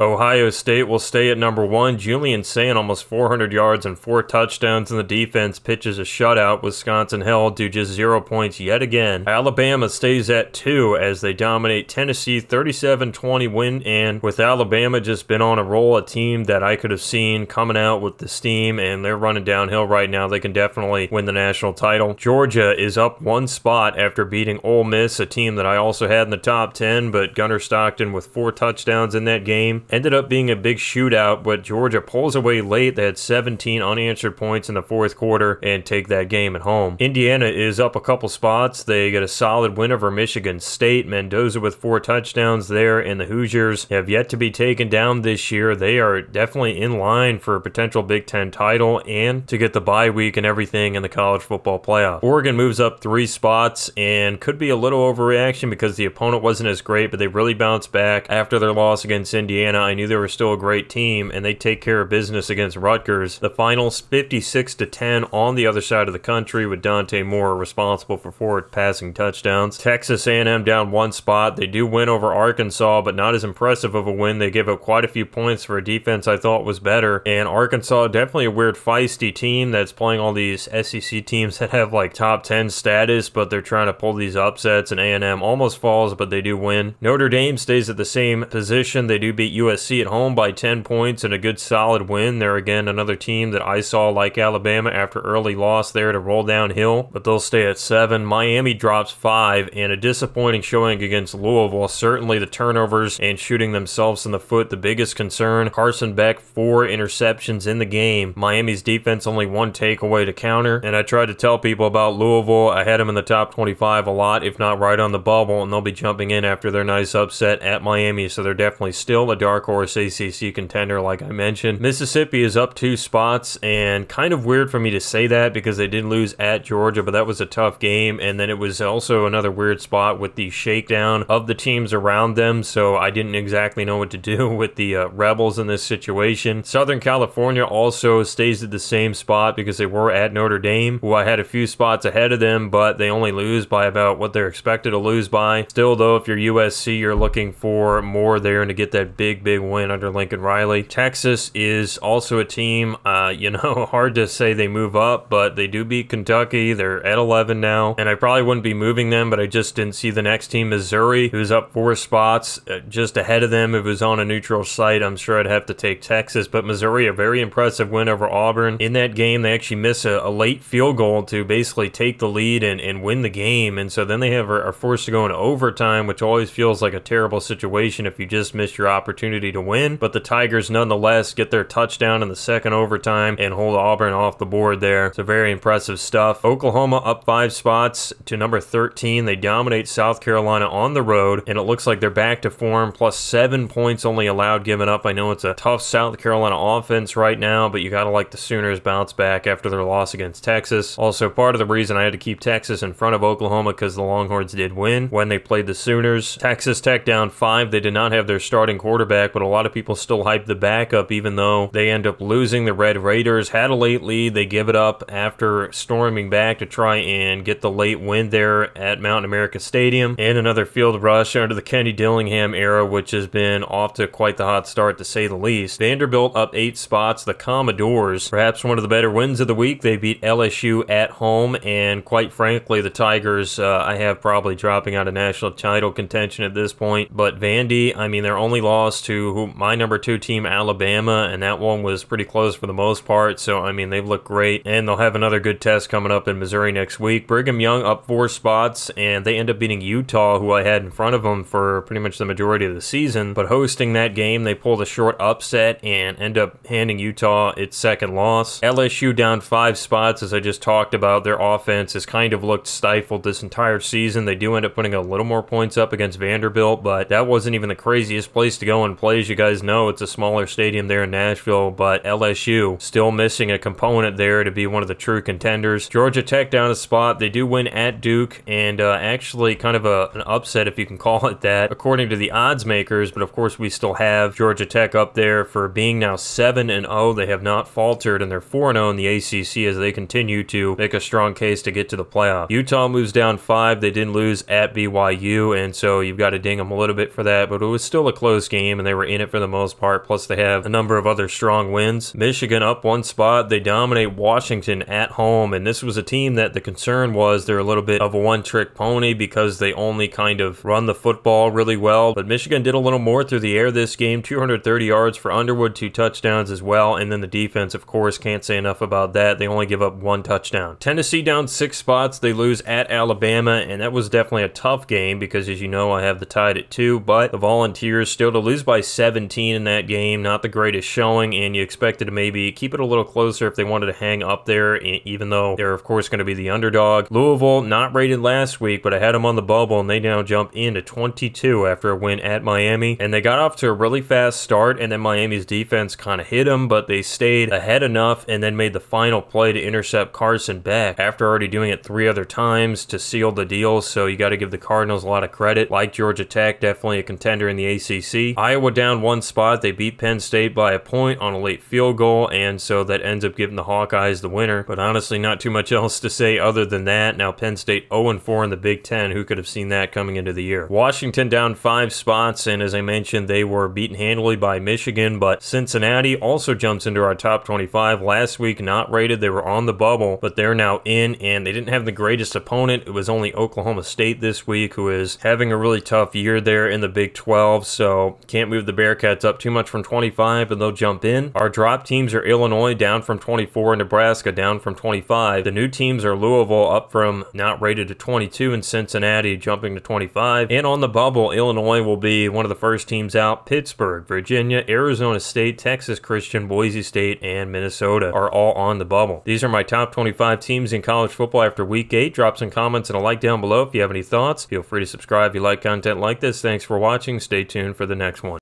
Ohio State will stay at number 1. Julian Sayin almost 400 yards and 4 touchdowns, and the defense pitches a shutout. Wisconsin held to just 0 points yet again. Alabama stays at 2 as they dominate Tennessee 37-20 win, and with Alabama just been on a roll, a team that I could have seen coming out with the steam, and they're running downhill right now. They can definitely win the national title. Georgia is up 1 spot after beating Ole Miss, a team that I also had in the top 10, but Gunnar Stockton with 4 touchdowns in that game. Ended up being a big shootout, but Georgia pulls away late. They had 17 unanswered points in the fourth quarter and take that game at home. Indiana is up a couple spots. They get a solid win over Michigan State. Mendoza with 4 touchdowns there, and the Hoosiers have yet to be taken down this year. They are definitely in line for a potential Big Ten title and to get the bye week and everything in the college football playoff. Oregon moves up 3 spots and could be a little overreaction because the opponent wasn't as great, but they really bounced back after their loss against Indiana. I knew they were still a great team, and they take care of business against Rutgers. The finals 56-10 on the other side of the country, with Dante Moore responsible for 4 passing touchdowns. Texas A&M down 1 spot. They do win over Arkansas, but not as impressive of a win. They give up quite a few points for a defense I thought was better, and Arkansas definitely a weird feisty team that's playing all these SEC teams that have like top 10 status, but they're trying to pull these upsets, and A&M almost falls, but they do win. Notre Dame stays at the same position. They do beat USC at home by 10 points and a good solid win. They're again another team that I saw like Alabama after early loss there to roll downhill, but they'll stay at 7. Miami drops 5, and a disappointing showing against Louisville. Certainly the turnovers and shooting themselves in the foot the biggest concern. Carson Beck 4 interceptions in the game. Miami's defense only 1 takeaway to counter, and I tried to tell people about Louisville. I had them in the top 25 a lot, if not right on the bubble, and they'll be jumping in after their nice upset at Miami, so they're definitely still a dark horse ACC contender like I mentioned. Mississippi is up 2 spots, and kind of weird for me to say that because they did lose at Georgia, but that was a tough game, and then it was also another weird spot with the shakedown of the teams around them, so I didn't exactly know what to do with the Rebels in this situation. Southern California also stays at the same spot because they were at Notre Dame, who I had a few spots ahead of them, but they only lose by about what they're expected to lose by. Still though, if you're USC, you're looking for more there and to get that big win under Lincoln Riley. Texas is also a team, hard to say they move up, but they do beat Kentucky. They're at 11 now, and I probably wouldn't be moving them, but I just didn't see the next team, Missouri, who's up 4 spots, just ahead of them. If it was on a neutral site, I'm sure I'd have to take Texas, but Missouri, a very impressive win over Auburn. In that game, they actually miss a late field goal to basically take the lead and win the game, and so then they are forced to go into overtime, which always feels like a terrible situation if you just miss your opportunity to win, but the Tigers nonetheless get their touchdown in the second overtime and hold Auburn off the board there. So very impressive stuff. Oklahoma up 5 spots to number 13. They dominate South Carolina on the road, and it looks like they're back to form, plus 7 points only allowed given up. I know it's a tough South Carolina offense right now, but you gotta like the Sooners bounce back after their loss against Texas. Also, part of the reason I had to keep Texas in front of Oklahoma because the Longhorns did win when they played the Sooners. Texas Tech down 5. They did not have their starting quarterback, but a lot of people still hype the backup, even though they end up losing. The Red Raiders had a late lead. They give it up after storming back to try and get the late win there at Mountain America Stadium, and another field rush under the Kenny Dillingham era, which has been off to quite the hot start to say the least. Vanderbilt up 8 spots. The Commodores, perhaps one of the better wins of the week. They beat LSU at home, and quite frankly, the Tigers, I have probably dropping out of national title contention at this point, but Vandy, I mean, their only loss to my number 2 team, Alabama, and that one was pretty close for the most part, so I mean, they've looked great, and they'll have another good test coming up in Missouri next week. Brigham Young up 4 spots, and they end up beating Utah, who I had in front of them for pretty much the majority of the season, but hosting that game, they pulled a short upset and end up handing Utah its second loss. LSU down 5 spots, as I just talked about. Their offense has kind of looked stifled this entire season. They do end up putting a little more points up against Vanderbilt, but that wasn't even the craziest place to go and play. As you guys know, it's a smaller stadium there in Nashville, but LSU still missing a component there to be one of the true contenders. Georgia Tech down a spot. They do win at Duke, and actually kind of an upset, if you can call it that, according to the odds makers, but of course we still have Georgia Tech up there for being now 7-0. They have not faltered, and they're 4-0 in the ACC as they continue to make a strong case to get to the playoff. Utah moves down 5. They didn't lose at BYU, and so you've got to ding them a little bit for that, but it was still a close game, and they were in it for the most part, plus they have a number of other strong wins. Michigan up one spot. They dominate Washington at home, and this was a team that the concern was they're a little bit of a one-trick pony because they only kind of run the football really well, but Michigan did a little more through the air this game, 230 yards for Underwood, 2 touchdowns as well, and then the defense, of course, can't say enough about that. They only give up 1 touchdown. Tennessee down 6 spots. They lose at Alabama, and that was definitely a tough game because, as you know, I have the Tide at 2, but the Volunteers still to lose by 17 in that game, not the greatest showing, and you expected to maybe keep it a little closer if they wanted to hang up there, even though they're, of course, going to be the underdog. Louisville, not rated last week, but I had them on the bubble, and they now jump into 22 after a win at Miami, and they got off to a really fast start, and then Miami's defense kind of hit them, but they stayed ahead enough and then made the final play to intercept Carson Beck after already doing it 3 other times to seal the deal, so you got to give the Cardinals a lot of credit. Like Georgia Tech, definitely a contender in the ACC. Iowa down 1 spot. They beat Penn State by a point on a late field goal, and so that ends up giving the Hawkeyes the winner, but honestly not too much else to say other than that. Now Penn State 0-4 in the Big Ten. Who could have seen that coming into the year? Washington down 5 spots, and as I mentioned, they were beaten handily by Michigan, but Cincinnati also jumps into our top 25. Last week, not rated. They were on the bubble, but they're now in, and they didn't have the greatest opponent. It was only Oklahoma State this week, who is having a really tough year there in the Big 12, so can't move the Bearcats up too much from 25, and they'll jump in. Our drop teams are Illinois down from 24, and Nebraska down from 25. The new teams are Louisville up from not rated to 22, and Cincinnati jumping to 25. And on the bubble, Illinois will be one of the first teams out. Pittsburgh, Virginia, Arizona State, Texas Christian, Boise State, and Minnesota are all on the bubble. These are my top 25 teams in college football after week 8. Drop some comments and a like down below if you have any thoughts. Feel free to subscribe if you like content like this. Thanks for watching. Stay tuned for the next one.